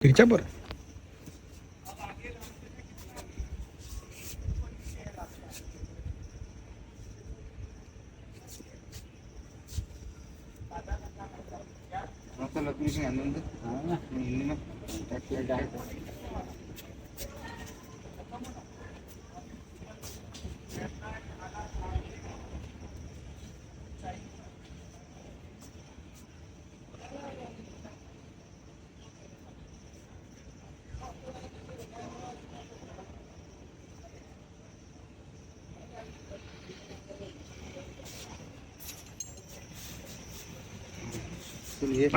തിരിച്ചാ പോരെ.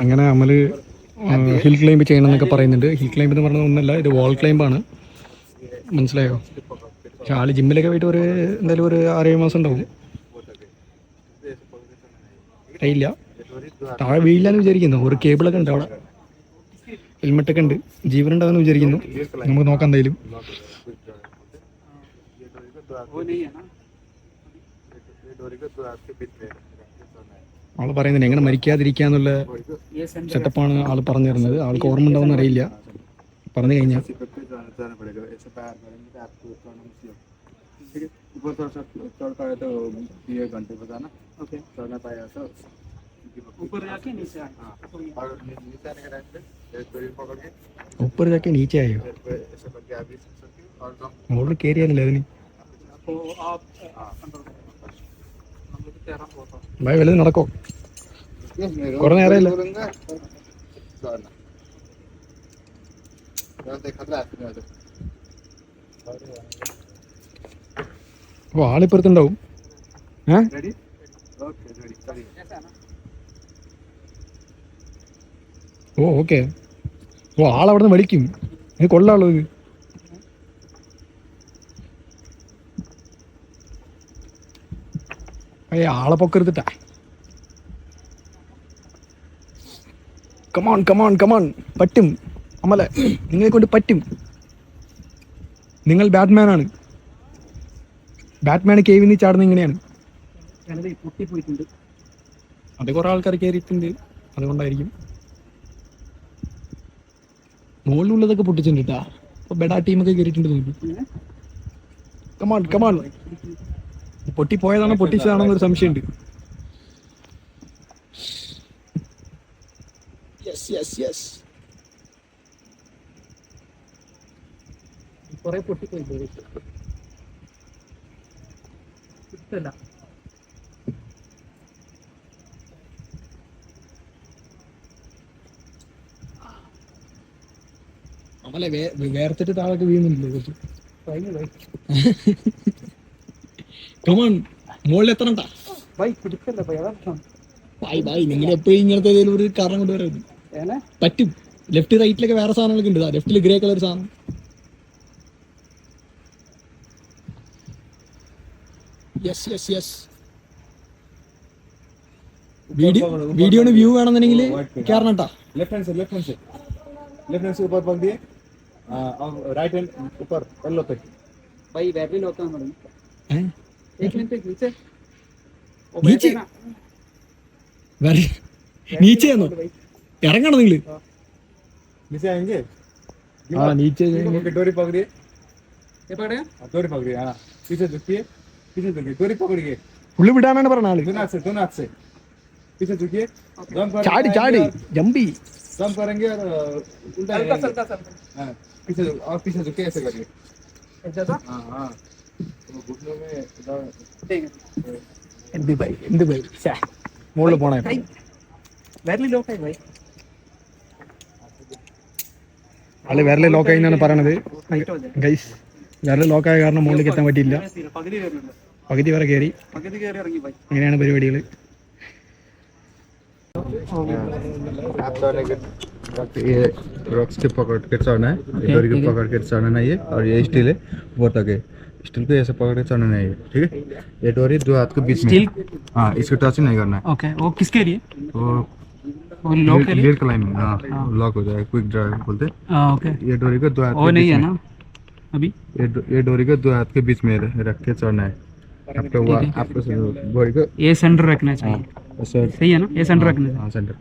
അങ്ങനെ അമല് ഹിൽ ക്ലൈംബ് ചെയ്യണമെന്നൊക്കെ പറയുന്നുണ്ട്. ഹിൽ ക്ലൈംബ് എന്ന് പറഞ്ഞത് ഒന്നല്ല, ഇത് വാൾ ക്ലൈംബാണ്. മനസ്സിലായോ? പക്ഷെ ആള് ജിമ്മിലൊക്കെ പോയിട്ട് എന്തായാലും ഒരു 6-7 മാസം ഉണ്ടാവും. അറിയില്ല, താഴെ വീഴില്ലാന്ന് വിചാരിക്കുന്നു. ഒരു കേബിളൊക്കെ ഉണ്ട് അവിടെ, ഹെൽമെറ്റൊക്കെ ഉണ്ട്, ജീവനുണ്ടാകുമെന്ന് വിചാരിക്കുന്നു. നമുക്ക് നോക്കാം എന്തായാലും. ആള് പറയുന്നുണ്ട് എങ്ങനെ മരിക്കാതിരിക്കാന്നുള്ള സെറ്റപ്പാണ് ആള് പറഞ്ഞു തരുന്നത്. ആൾക്ക് ഓർമ്മ ഉണ്ടാവുമെന്ന് അറിയില്ല. പറഞ്ഞു കഴിഞ്ഞാൽ ऊपर जाके नीचे आए हो, മുകളിൽ കയറിയാലല്ലേ അതിന്. ഭായി വലുത് നടക്കോ? കുറെ നേരമല്ല. ഓ ആളിപ്പുറത്തുണ്ടാവും. ഓ ഓക്കെ. ഓ ആളവിടുന്ന് വിളിക്കും. ഇത് കൊള്ളാളോ ഇത്. ആളെ പൊക്കരുത്തിട്ടാ. കമോൺ കമോൺ കമോൺ, പറ്റും അമല, നിങ്ങളെ കൊണ്ട് പറ്റും. നിങ്ങൾ ബാറ്റ്മാനാണ്. ബാറ്റ്മാൻ കേവിൽ നിന്ന് ചാടുന്നത് ഇങ്ങനെയാണ്. അത് കുറെ ആൾക്കാർ കയറിയിട്ടുണ്ട്, അതുകൊണ്ടായിരിക്കും. മുകളിലുള്ളതൊക്കെ പൊട്ടിച്ചിട്ടുണ്ട് കേട്ടാ. അപ്പൊ ബെഡാ ടീമൊക്കെ കയറിയിട്ടുണ്ട് തോന്നുന്നു. Come on come on. പൊട്ടിപ്പോയതാണോ പൊട്ടിച്ചതാണോ എന്നൊരു സംശയമുണ്ട്. കുറെ പൊട്ടിപ്പോയി. നമ്മളെ വേർത്തിട്ട് താഴൊക്കെ വീഴുന്നില്ലേ കുറച്ച്. കമോൺ, മുകളിൽ എത്തണണ്ട. നിങ്ങൾ എപ്പോഴും ഇങ്ങനത്തെ ഏതെങ്കിലും ഒരു കാരണം കൊണ്ടുവരാം. പറ്റും. ലെഫ്റ്റ് റൈറ്റിലൊക്കെ വേറെ സാധനങ്ങളൊക്കെ ഉണ്ട്. ലെഫ്റ്റില് ഗ്രേ കളർ സാധനം. Yes yes yes. വീഡിയോന് വ്യൂ വേണമെന്നുണ്ടെങ്കിൽ കേറണട്ടാ. लेफ्ट हैंड से ऊपर पकड़ दिए, राइट हैंड ऊपर येलो पे। भाई बैटरी लॉक कर दो। हैं? एक मिनट नीचे। ओ नीचे? नीचे है ना? ഇറങ്ങണം നിങ്ങള്. नीचे आएंगे। हाँ नीचे डोरी पकड़िए। ये पकड़े? डोरी पकड़िए। हाँ पीछे झुकिए, डोरी पकड़िए। പുള്ളി വിടാനാണ് പറഞ്ഞ ആള്. दोनों हाथ से पीछे झुकिए। ചാടി ചാടി ജമ്പി. दम करेंगे और उल्टा हाँ पीछे झुके ऐसे करिए। हाँ तो घुटनों में എന്ത് ബൈ മുകളിൽ പോണേ. बैटरी लॉक है भाई। ആള് വിരല് ലോക്കായി എന്നാണ് പറയണത് ഗൈസ്. വിരല് ലോക്കായ കാരണം മുകളിലേക്ക് എത്താൻ പറ്റിയില്ല. പകുതി വരെ കയറി. അങ്ങനെയാണ് പരിപാടികൾ. ये रॉक स्टिक पकड़ के चढ़ना है, डोरी को पकड़ के चढ़ना है ये, और ये स्टील है ऊपर तक है। स्टील को ऐसे पकड़ के चढ़ना है, ठीक है। ये डोरी दो हाथ के बीच में। हाँ इसको टच नहीं करना है। ओके, वो किसके लिए? वो लॉक के लिए क्लाइंबिंग। हाँ लॉक हो जाएगा, क्विक ड्राइव बोलते हैं। ओके, ये डोरी को दो हाथ वो नहीं है ना अभी। ये डोरी को दो हाथ के बीच में रख के चढ़ना है। आपको बॉडी को ये सेंटर रखना चाहिए। सर सही है ना? ये सेंटर रखना है। हाँ सेंटर।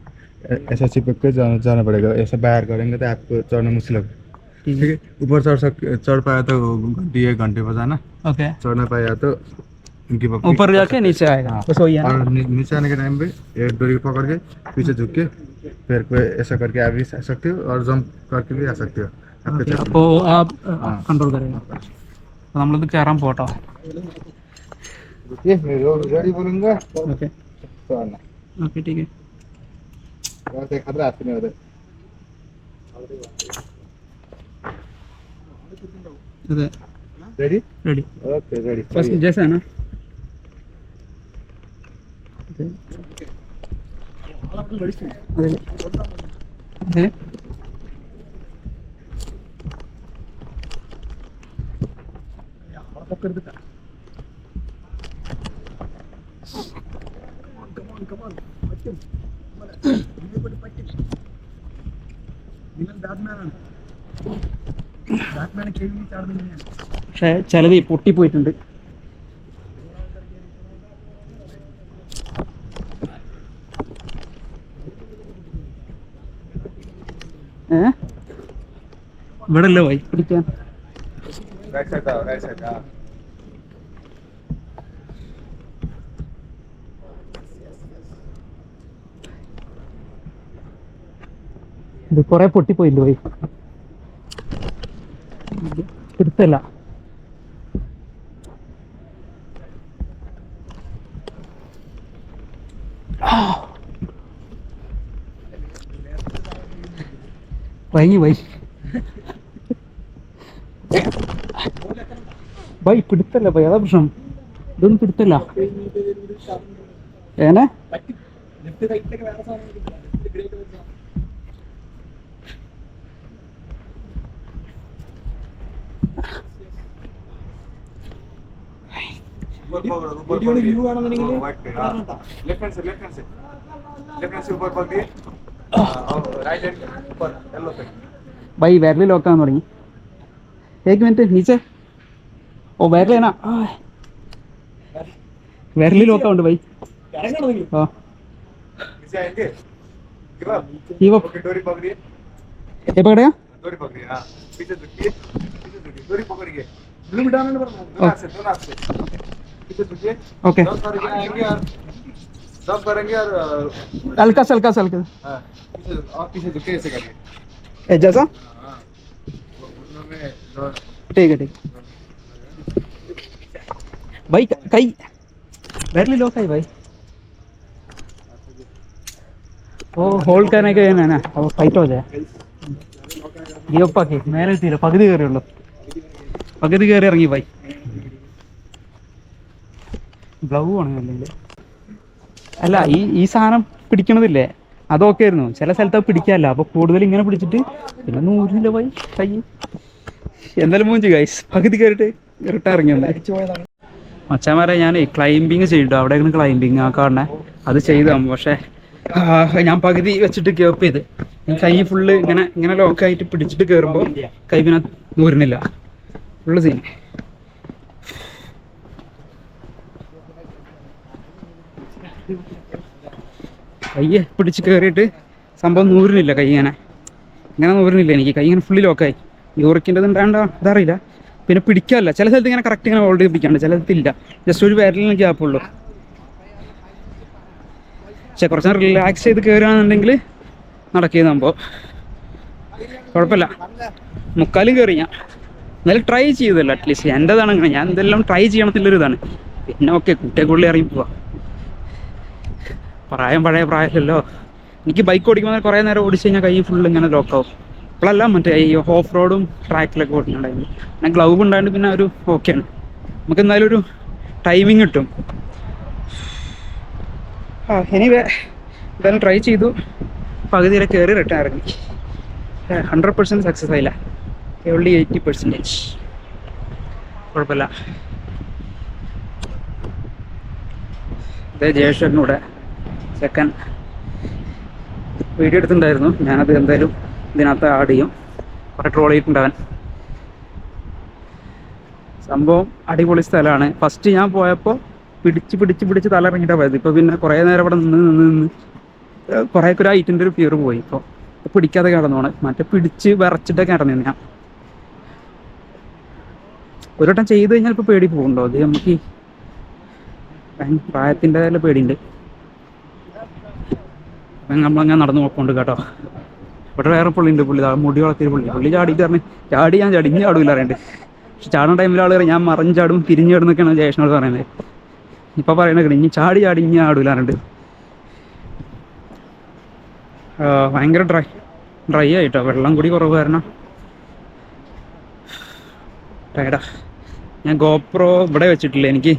ऐसा चिपक के जाना पड़ेगा, ऐसा बाहर करेंगे तो आपको चढ़ना मुश्किल होगा। ठीक है, ऊपर चढ़ पाया तो घंटे 1 घंटे बजाना, ओके चढ़ ना पाया तो उनकी ऊपर जाके नीचे आएगा बस वही है ना? और नीचे आने के टाइम पे एक डोरी पकड़ के पीछे झुक के पैर को ऐसा करके आप भी आ सकते हो और जंप करके भी आ सकते हो। आपके चढ़ അപ്പോൾ ആ കൺട്രോൾ കरेगा അപ്പോൾ നമ്മളിത് കയറാൻ പോട്ടോ ये मैं रेडी बोलूंगा ഓക്കെ चढ़ना ഓക്കെ ठीक है वैसे खतरा आते नहीं होते। अरे ready ready okay ready first जैसा है ना अरे പക്ഷേ ചിലത് പൊട്ടിപ്പോയിട്ടുണ്ട്. ഇവിടെ അല്ലേ പോയി പിടിക്കാൻ. राइट साइड आओ, राइट साइड आओ। ഇത് കുറെ പൊട്ടിപ്പോയില്ല പോയി പിടുത്തല്ല. വൈകി വൈ വൈ പിടുത്തല്ല പോയി അതാ പ്രശ്നം. ഇതൊന്നും പിടുത്തല്ല ഏനെ भाई बैटरी लॉक आने लगी. एक मिनट नीचे ओ बैटरी है ना बैटरी लॉक आउट भाई. हाँ ये वो डोरी पकड़िए, ये पकड़ेगा डोरी पकड़िए। हाँ पीछे झुकिए, पीछे झुकिए, डोरी पकड़िए। दोनों हाथ से, दोनों हाथ से पीछे झुकिए। ओके सब करेंगे आएंगे और सब करेंगे और हल्का से हल्का से हल्का हाँ पीछे और पीछे झुके ऐसे करिए। जैसा हाँ दोनों में दो- ठीक है ठीक है भाई. कई बैटरी लॉक है भाई. वो होल्ड करने के है ना वो फाइट हो जाए. ये ऊपर के मेरे तीर पगड़ी कर रहे हो പകുതി കയറി ഇറങ്ങി പോയി. ഗ്ലൗ ആണ് അല്ലെങ്കിൽ അല്ല ഈ സാധനം പിടിക്കണതില്ലേ അതൊക്കെ ആയിരുന്നു. ചില സ്ഥലത്ത് അത് പിടിക്കാല്ല. അപ്പോൾ കൂടുതൽ ഇങ്ങനെ പിടിച്ചിട്ട് പിന്നെ നൂറില്ല പോയി കൈ. എന്തായാലും മൂഞ്ചി ഗൈസ് പകുതി കയറിയിട്ട് ഇരട്ട ഇറങ്ങി വന്നേ. മച്ചാമാരെ ഞാൻ ക്ലൈംബിങ് ചെയ്തിട്ടു. അവിടെയാണ് ക്ലൈംബിങ് ആ കാണണേ. അത് ചെയ്താകും. പക്ഷേ ഞാൻ പകുതി വെച്ചിട്ട് കേപ്പ് ചെയ്ത് കൈ ഫുള്ള് ഇങ്ങനെ ഇങ്ങനെ ലോക്കായിട്ട് പിടിച്ചിട്ട് കയറുമ്പോൾ കൈ പിന്നെ നൂറിനില്ല. Full scene. കയ്യെ പിടിച്ച് കയറിയിട്ട് സംഭവം നൂറിനില്ല. കൈ ഇങ്ങനെ നൂറിനില്ല. എനിക്ക് കൈ ഇങ്ങനെ ഫുള്ളി ലോക്കായി. യൂറിക്കിൻ്റെത് ഉണ്ടാകേണ്ട അതറിയില്ല. പിന്നെ പിടിക്കാമല്ല. ചില സ്ഥലത്ത് ഇങ്ങനെ കറക്റ്റ് ഇങ്ങനെ ഹോൾഡ് പിടിക്കാണ്ട്, ചില സ്ഥലത്തില്ല. ജസ്റ്റ് ഒരു വിരലിന് ഗ്യാപ്പുള്ളൂ. പക്ഷെ കുറച്ച് നേരം റിലാക്സ് ചെയ്ത് കയറുകയാണെന്നുണ്ടെങ്കിൽ നടക്കിയത് സംഭവം കുഴപ്പമില്ല. മുക്കാലും കയറി ഞാൻ എന്നാലും ട്രൈ ചെയ്തല്ലോ. അറ്റ്ലീസ്റ്റ് എൻ്റെതാണ് അങ്ങനെ. ഞാൻ എന്തെല്ലാം ട്രൈ ചെയ്യണത്തില്ലൊരു ഇതാണ്. പിന്നെ ഓക്കെ കുട്ടിയെക്കുള്ളിൽ ഇറങ്ങി പോവാം. പഴയ പ്രായമല്ലോ. എനിക്ക് ബൈക്ക് ഓടിക്കുമ്പോൾ കുറേ നേരം ഓടിച്ച് കഴിഞ്ഞാൽ കൈ ഫുള്ള് ഇങ്ങനെ ലോക്കാവും. ഇപ്പോഴല്ല മറ്റേ ഈ ഓഫ് റോഡും ട്രാക്കിലൊക്കെ ഓടിക്കുന്നുണ്ടായിരുന്നു. പിന്നെ ഗ്ലൗവ് ഉണ്ടായിട്ട് പിന്നെ ഒരു ഓക്കെയാണ്. നമുക്ക് എന്തായാലും ഒരു ടൈമിങ് കിട്ടും. എനിവേ എന്തായാലും ട്രൈ ചെയ്തു. പകുതി വരെ കയറി റിട്ടേൺ ഇറങ്ങി. 100% സക്സസ് ആയില്ല. ഓൺലി 80%. കുഴപ്പമില്ല. ഇതേ ജയേഷനൂടെ സെക്കൻഡ് വീഡിയോ എടുത്തിട്ടുണ്ടായിരുന്നു. ഞാനത് എന്തായാലും ഇതിനകത്ത് ആഡ് ചെയ്യും. കുറേ ട്രോൾ ചെയ്തിട്ടുണ്ടാവൻ. സംഭവം അടിപൊളി സ്ഥലമാണ്. ഫസ്റ്റ് ഞാൻ പോയപ്പോൾ പിടിച്ച് തലയിറങ്ങിയിട്ടാണ് പോയത്. ഇപ്പോൾ പിന്നെ കുറേ നേരം ഇവിടെ നിന്ന് കുറേയൊക്കെ ഒരു ഹൈറ്റിൻ്റെ ഒരു ഫിയർ പോയി. ഇപ്പോൾ പിടിക്കാതെ കിടന്നോണ്, മറ്റേ പിടിച്ച് വിറച്ചിട്ടൊക്കെ കിടന്നു ഞാൻ. ഒരു വട്ടം ചെയ്ത് കഴിഞ്ഞാൽ ഇപ്പോൾ പേടി പോകുന്നുണ്ടോ? അത് നമുക്ക് പ്രായത്തിൻ്റെതായ പേടിയുണ്ട്. അപ്പം നമ്മളങ്ങനെ നടന്നു നോക്കൊണ്ട് കേട്ടോ. ഇവിടെ വേറെ പുള്ളിയുണ്ട്, പുള്ളി മുടി വളർത്തിയ പുള്ളി ചാടിയിട്ട് പറഞ്ഞ് ഞാൻ ചാടി ഇനി ചാടില്ല അറിയണ്ട്. പക്ഷെ ചാടുന്ന ടൈമിൽ ആൾ പറയും ഞാൻ മറിഞ്ഞ് ചാടും തിരിഞ്ഞ് ചാടുന്നൊക്കെയാണ് ജയേഷനോട് പറയുന്നത്. ഇപ്പം പറയുന്നത് ഇനി ചാടി ഇനി ചാടില്ല അറിയണ്ട്. ഭയങ്കര ഡ്രൈ ആയിട്ടോ, വെള്ളം കൂടി കുറവ് കാരണം ടയർഡാ. ഞാൻ ഗോപ്രോ ഇവിടെ വെച്ചിട്ടില്ല, എനിക്ക്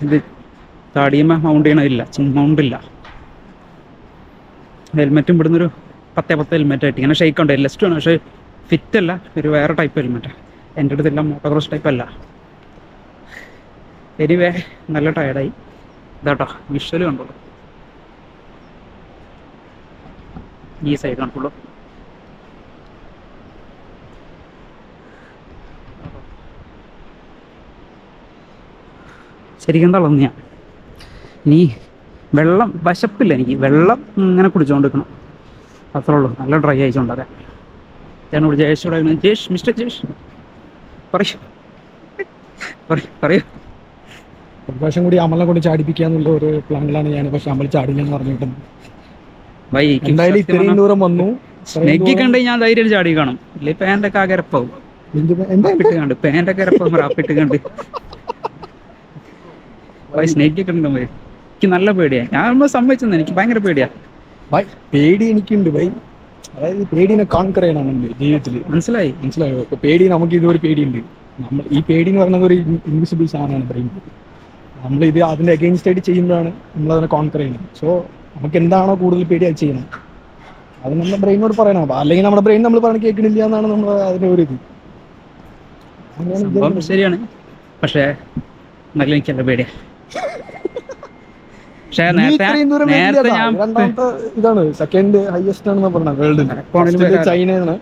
ഇത് താടിയമ്മ മൗണ്ട് ചെയ്യണമില്ല, മൗണ്ടില്ല. ഹെൽമെറ്റും ഇവിടുന്ന് ഒരു 10 ഹെൽമെറ്റ് ആയിട്ട് ഇങ്ങനെ ഷെയ്ക്ക് ഉണ്ട്. ലെസ്റ്റ് ആണ്, പക്ഷേ ഫിറ്റ് അല്ല, ഒരു വേറെ ടൈപ്പ് ഹെൽമെറ്റാണ്. എൻ്റെ അടുത്തെല്ലാം മോട്ടോക്രോസ് ടൈപ്പ് അല്ല. എനിവേ നല്ല ടയർഡായി. ഇതാട്ടോ വിഷ്വൽ കണ്ടോളൂ, ഈ സൈഡ് കണ്ടോളൂ. ശരിക്കും തളർന്നു ഞാൻ. ഇനി വെള്ളം വിശപ്പില്ല എനിക്ക്, വെള്ളം ഇങ്ങനെ കുടിച്ചുകൊണ്ടിരിക്കണം, അത്രേ ഉള്ളൂ. നല്ല ഡ്രൈ ആയിച്ചുകൊണ്ടൊക്കെ. ഞാനോട് ജയേഷോടെ ജയേഷ്, മിസ്റ്റർ ജയേഷ് പറയൂ ഒരു പ്രാവശ്യം കൂടി അമലിനെ കൊണ്ട് ചാടിപ്പിക്കുക എന്നുള്ള ഒരു പ്ലാനിലാണ് ഞാൻ. പക്ഷെ അമൽ ചാടില്ലെന്ന് പറഞ്ഞിട്ട് എന്തായാലും ഇത്രയും ദൂരം വന്നു. സ്നെഗ്ഗി കണ്ട് ഞാൻ ധൈര്യം ചാടി കാണും, ഇല്ലേ പാൻ്റൊക്കെ ആകെ ഇരപ്പാവും. അപ്പിട്ട് കണ്ട് പാൻ്റൊക്കെ ഇരപ്പാവും, അപ്പിട്ട് കണ്ട് സ്നെഗ്ഗി കണ്ടു പോയി. എനിക്ക് നല്ല പേടിയാണ്. ഞാൻ നമ്മൾ സമ്മതിച്ചെന്ന്, എനിക്ക് ഭയങ്കര പേടിയാണ്. പേടി എനിക്കുണ്ട് ബൈ, അതായത് പേടിനെ കോൺകർ ചെയ്യണം നമ്മുടെ ജീവിതത്തിൽ. മനസ്സിലായോ? ഇപ്പൊ പേടി നമുക്ക് ഇതൊരു പേടിയുണ്ട്. നമ്മൾ ഈ പേടി എന്ന് പറയുന്നത് ഒരു ഇൻവിസിബിൾ സാധനമാണ് ബ്രെയിൻ. നമ്മളിത് അതിന്റെ അഗെയിൻസ്റ്റ് ആയിട്ട് ചെയ്യുമ്പോഴാണ് നമ്മളതിനെ കോൺകർ ചെയ്യുന്നത്. സോ നമുക്ക് എന്താണോ കൂടുതൽ പേടി അത് ചെയ്യണം, അത് നമ്മുടെ ബ്രെയിനോട് പറയണം. അല്ലെങ്കിൽ നമ്മുടെ ബ്രെയിൻ നമ്മൾ പറഞ്ഞ് കേൾക്കണില്ല എന്നാണ് നമ്മൾ അതിന്റെ ഒരു ഇത്. സംഭവം ശരിയാണ്, പക്ഷേ എന്നാലും എനിക്കല്ല പേടിയാണ്. പക്ഷേ നേരത്തെ ഞാൻ ഇതാണ് സെക്കൻഡ് ഹൈയസ്റ്റ് ആണെന്ന് പറഞ്ഞത് വേൾഡിൽ. ചൈനയാണ്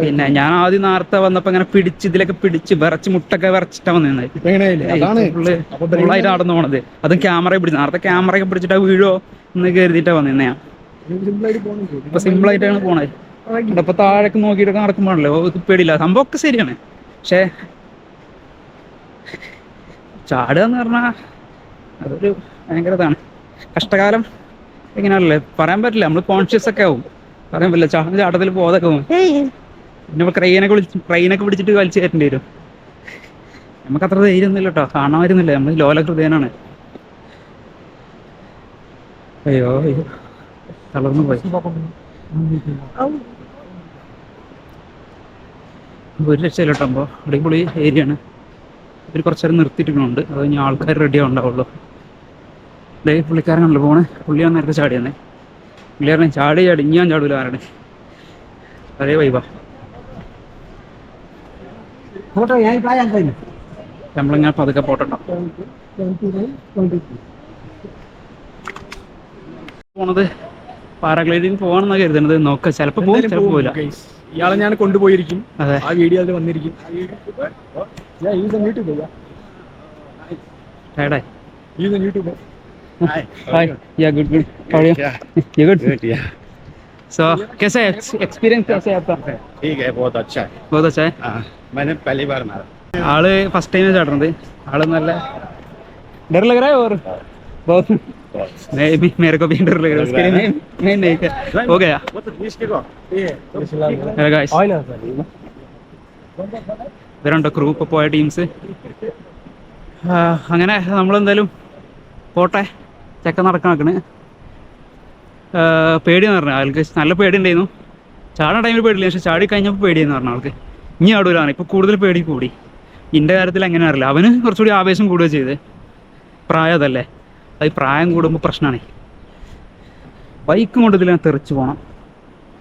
പിന്നെ ഞാൻ ആദ്യം നേരത്തെ വന്നപ്പോ ഇങ്ങനെ പിടിച്ച് ഇതിലൊക്കെ പിടിച്ച് വിറച്ച് മുട്ടൊക്കെ വിറച്ചിട്ടാ വന്നത്. ഫുള്ളായിട്ട് നടന്നു പോണത്. അതും ക്യാമറ പിടിച്ചു, നേരത്തെ ക്യാമറയൊക്കെ പിടിച്ചിട്ടാ വീഴോ എന്ന് കരുതിയിട്ടാ വന്നത് ഞാൻ. ഇപ്പൊ സിമ്പിൾ ആയിട്ടാണ് പോണത്. ഇപ്പൊ താഴേക്ക് നോക്കിയിട്ടൊക്കെ നടക്കുമ്പോഴല്ലോ പേടിയില്ല. സംഭവമൊക്കെ ശരിയാണ്, പക്ഷേ ചാടുക എന്ന് പറഞ്ഞാൽ അതൊരു ഭയങ്കര ഇതാണ്. കഷ്ടകാലം എങ്ങനെയാണല്ലേ പറയാൻ പറ്റില്ല. നമ്മൾ കോൺഷ്യസ് ഒക്കെ ആവും, പറയാൻ പറ്റില്ല. ചാട്ടത്തിൽ പോതൊക്കെ പോകും. പിന്നെ ഇപ്പോൾ ട്രെയിനൊക്കെ പിടിച്ചിട്ട് വലിച്ചു കയറ്റേണ്ടി വരും. നമുക്കത്ര ധൈര്യം ഒന്നുമില്ല കേട്ടോ, കാണാൻ വരുന്നില്ല. നമ്മൾ ലോലഹൃദയനാണ്. അയ്യോ തളർന്നു പോയി. ഒരു രക്ഷയില്ല കേട്ടോ. അപ്പോൾ അടിപൊളി ഏരിയയാണ്. ഇവർ കുറച്ച് നേരം നിർത്തിയിട്ടുണ്ട്, അത് ഇനി ആൾക്കാർ റെഡി ആവുണ്ടാവുള്ളൂ. പുള്ളിക്കാരനാണല്ലോ പോണേ, പുള്ളിയാണ് നേരത്തെ ചാടിയെന്നേ. പുള്ളിയാരണേ ചാടി ഞാൻ ചാടൂല ആരാണ്. അതേ വൈബാ. നമ്മളിങ്ങനെ പതുക്കെ പോട്ടോ പോണത്. പാരാഗ്ലൈഡിങ് പോകണമെന്നാണ് കരുതുന്നത്. നോക്കാം, ചിലപ്പോൾ പോകും, ചിലപ്പോൾ പോകില്ല. ഇയാളെ ഞാൻ കൊണ്ടുപോയിരിക്കും. അതെ, ആ വീഡിയോ അതിൽ വന്നിരിക്കും. ടയർഡായി. Hi. Yeah, good. How are you? You good? Good, yeah. So, कैसा है एक्सपीरियंस कैसा है आपका? ठीक है, बहुत अच्छा है. बहुत अच्छा है. हाँ, मैंने पहली बार मारा. आള് ഫസ്റ്റ് ടൈം ചാടുന്നത്. ആള് നല്ല डर लग रहा है और बहुत मेरे को भी डर लग रहा है. उसके लिए मैं नहीं हो गया. Hello guys. ഇവരുണ്ടോ ക്രൂ ഇപ്പോൾ പോയ ടീംസ്. അങ്ങനെ നമ്മളെന്തായാലും പോട്ടെ. ചെക്ക നടക്കണ പേടിയെന്ന് പറഞ്ഞാൽ ആൾക്ക് നല്ല പേടി ഉണ്ടായിരുന്നു. ചാടുന്ന ടൈമിൽ പേടിയില്ല, പക്ഷെ ചാടി കഴിഞ്ഞപ്പോൾ പേടിയെന്ന് പറഞ്ഞ ആൾക്ക് ഇനി ആടൂലാണ്. ഇപ്പോൾ കൂടുതൽ പേടി കൂടി. ഇൻ്റെ കാര്യത്തിൽ എങ്ങനെ അറിയില്ല, അവന് കുറച്ചുകൂടി ആവേശം കൂടുക ചെയ്ത്. പ്രായം അതല്ലേ, അത് പ്രായം കൂടുമ്പോൾ പ്രശ്നമാണ്. ബൈക്കും കൊണ്ട് ഇതിൽ തെറിച്ച് പോകണം.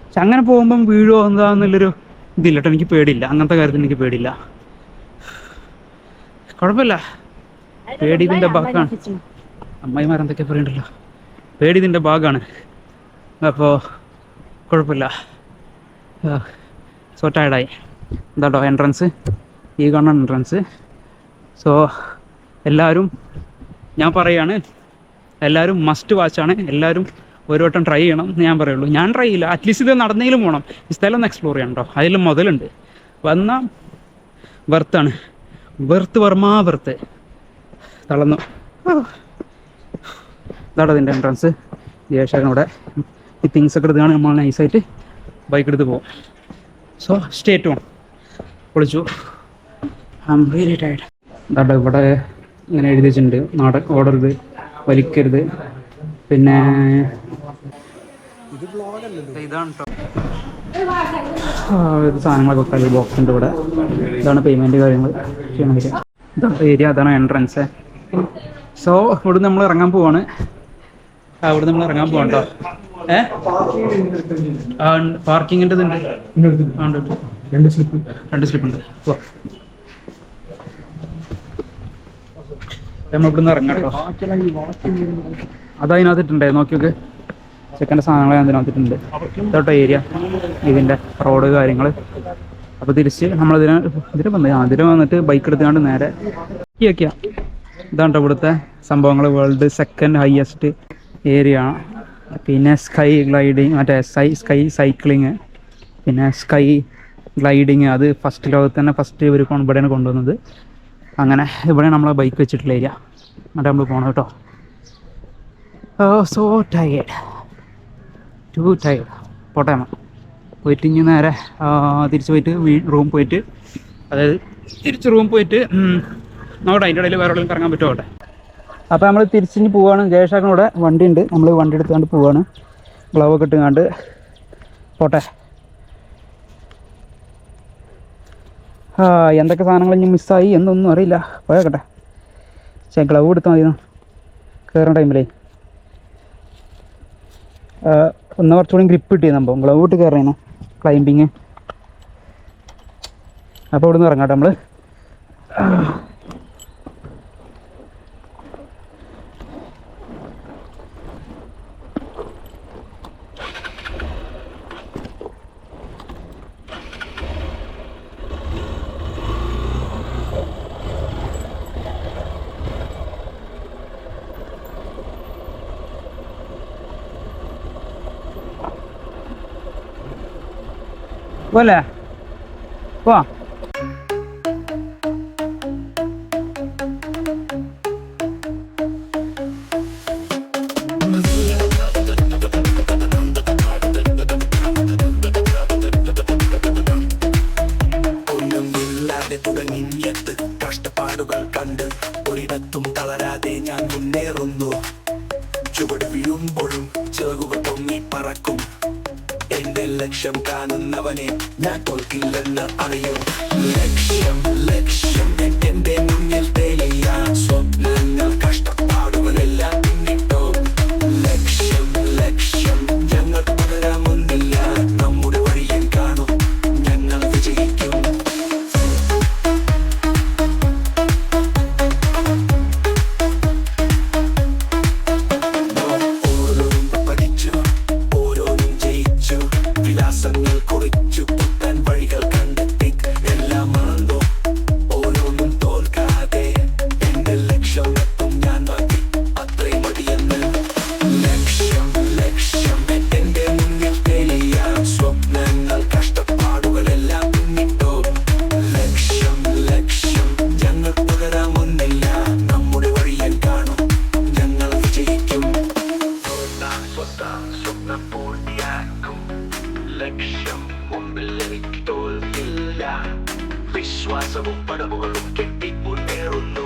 പക്ഷെ അങ്ങനെ പോകുമ്പം വീഴോ എന്താന്നുള്ളൊരു ഇതില്ല കേട്ടോ. എനിക്ക് പേടിയില്ല, അങ്ങനത്തെ കാര്യത്തിൽ എനിക്ക് പേടിയില്ല. കുഴപ്പമില്ല, പേടി ഇതിൻ്റെ ഭാഗമാണ്. അമ്മായിമാരെന്തൊക്കെ പറയണ്ടല്ലോ, പേടി ഇതിൻ്റെ ഭാഗമാണ്. അപ്പോൾ കുഴപ്പമില്ല. സോ ടയർഡായി. എന്താട്ടോ എൻട്രൻസ്, ഈ കാണുന്ന എൻട്രൻസ്. സോ എല്ലാവരും ഞാൻ പറയുകയാണ്, എല്ലാവരും മസ്റ്റ് വാച്ചാണ്. എല്ലാവരും ഒരു വട്ടം ട്രൈ ചെയ്യണം എന്ന് ഞാൻ പറയുള്ളൂ. ഞാൻ ട്രൈ ചെയ്യില്ല, അറ്റ്ലീസ്റ്റ് ഇത് നടന്നെങ്കിലും പോകണം. ഈ സ്ഥലം ഒന്ന് എക്സ്പ്ലോർ ചെയ്യണം കേട്ടോ. അതിൽ മുതലുണ്ട്, വന്നാൽ വെർത്താണ്, വെർത്ത് തളർന്നു. ഇതാണ് അതിൻ്റെ എൻട്രൻസ്. ജയശേഖരനോടെ ഈ തിങ്സ് ഒക്കെ എടുത്താണ് നമ്മൾ നൈസായിട്ട് ബൈക്ക് എടുത്ത് പോകും. So stay tune. പൊളിച്ചു. I am really tired. ഇതാ ഇവിടെ ഇങ്ങനെ എഴുതി വെച്ചിട്ടുണ്ട്, ഓടരുത്, വലിക്കരുത്. പിന്നെ ഇതാണ് കേട്ടോ ഇത് സാധനങ്ങളൊക്കെ വെക്കാൻ ബോക്സ് ഉണ്ട് ഇവിടെ. ഇതാണ് പേയ്മെൻറ്റ് കാര്യങ്ങൾ ചെയ്യണമെങ്കിൽ. ഇതാണ് ഏരിയ, അതാണ് എൻട്രൻസ്. സോ ഇവിടെ നമ്മൾ ഇറങ്ങാൻ പോവാണ്. ഇവിടെ നമ്മൾ ഇറങ്ങാൻ പോകണ്ടോ? പാർക്കിങ്ങിൻ്റെ ഇതുണ്ട്, രണ്ട് സ്ലിപ്പ് ഉണ്ട്. നമ്മൾ ഇവിടുന്ന് ഇറങ്ങാം കേട്ടോ. അതതിനകത്തിട്ടുണ്ടേ, നോക്കിയൊക്കെ ചെക്കൻ്റെ സാധനങ്ങൾ അതിനകത്തിട്ടുണ്ട്. ഇതോട്ടോ ഏരിയ, ഇതിൻ്റെ റോഡ് കാര്യങ്ങൾ. അപ്പോൾ തിരിച്ച് ഇതിന് വന്നിട്ട് ബൈക്ക് എടുത്തുകൊണ്ട് നേരെ ഒക്കെയാ. ഇതാണ് ഇവിടുത്തെ സംഭവങ്ങൾ. വേൾഡ് സെക്കൻഡ് ഹയസ്റ്റ് ഏരിയ ആണ്. പിന്നെ സ്കൈ ഗ്ലൈഡിങ്, മറ്റേ സ്കൈ സൈക്ലിങ്, പിന്നെ സ്കൈ ഗ്ലൈഡിങ്. അത് ഫസ്റ്റ് ലോകത്ത് തന്നെ ഫസ്റ്റ് ഇവർ ഇവിടെയാണ് കൊണ്ടുവന്നത്. അങ്ങനെ ഇവിടെ നമ്മളെ ബൈക്ക് വെച്ചിട്ടുള്ള ഏരിയ. എന്നിട്ട് നമ്മൾ പോകണം കേട്ടോ. So tired, to tired. പോട്ടെ നമ്മൾ പോയിട്ട് ഇനി നേരെ തിരിച്ച് പോയിട്ട് റൂം പോയിട്ട്, അതായത് തിരിച്ച് റൂം പോയിട്ട് നോക്കട്ടെ അതിൻ്റെ ഇടയിൽ വേറെ എവിടെയും കറങ്ങാൻ പറ്റുമോ. അപ്പോൾ നമ്മൾ തിരിച്ചിഞ്ഞ് പോവുകയാണ്. ജയശേഖരനോടെ വണ്ടി ഉണ്ട്, നമ്മൾ വണ്ടി എടുത്തുകൊണ്ട് പോവുകയാണ്. ഗ്ലൗവൊക്കെ ഇട്ടുകൊണ്ട് പോട്ടെ. എന്തൊക്കെ സാധനങ്ങൾ ഇനി മിസ്സായി എന്നൊന്നും അറിയില്ല. പോയേക്കട്ടെ. ഗ്ലൗ എടുത്താൽ മതി കയറുന്ന ടൈമിലേ. ഒന്ന് കുറച്ചുകൂടി ഗ്രിപ്പ് കിട്ടിയ സംഭവം ഗ്ലൗ ഇട്ട് കയറുന്നു ക്ലൈമ്പിങ്. അപ്പോൾ ഇവിടെ നിന്ന് ഇറങ്ങാട്ടെ നമ്മൾ. പോലെ പോവാ. കഷ്ടപ്പാടുകൾ കണ്ട് ഒരിടത്തും തളരാതെ ഞാൻ മുന്നേറുന്നു. ചുവട് വീഴുമ്പോഴും ചിറകുകൾ പൊങ്ങി പറക്കും. എന്റെ ലക്ഷ്യം കാണുന്നവനെ ഞാൻ തോൽക്കില്ലെന്ന് അറിയും. ലക്ഷ്യം ലക്ഷ്യം എന്റെ മുന്നിൽ തെളിയാൻ. സ്വപ്നങ്ങൾ കഷ്ടപ്പാടുകളെല്ലാം പിന്നിട്ടോ. ലക്ഷ്യം ലക്ഷ്യം ഞങ്ങൾ പകരാമൊന്നില്ല. നമ്മുടെ വഴിയിൽ കാണും ഞങ്ങൾ വിജയിക്കും. ഓരോന്നും പഠിച്ചു, ഓരോന്നും ജയിച്ചു. വിലാസങ്ങൾ കുറിച്ചു, പുത്തൻ വഴികൾ കണ്ടെത്തി. എല്ലാം മറന്നു, ഓരോന്നും തോൽക്കാതെ എന്റെ ലക്ഷ്യം എത്തും ഞാൻ നോക്കി. അത്രയും മടിയെന്ന്. ലക്ഷ്യം ലക്ഷ്യം എന്റെ മുന്നിൽ തെളിയാൻ. സ്വപ്നങ്ങൾ കഷ്ടപ്പാടുകളെല്ലാം പിന്നിട്ടോ. ലക്ഷ്യം ലക്ഷ്യം ഞങ്ങൾ പകരാമൊന്നില്ല. നമ്മുടെ വഴിയിൽ കാണും ഞങ്ങൾ വിജയിക്കും. സ്വപ്നം പൂർത്തിയാക്കും. ലക്ഷ്യം മുമ്പിൽ എനിക്ക് തോൽക്കില്ല. വിശ്വാസവും പടവുകളും കെട്ടി മുന്നേറുന്നു.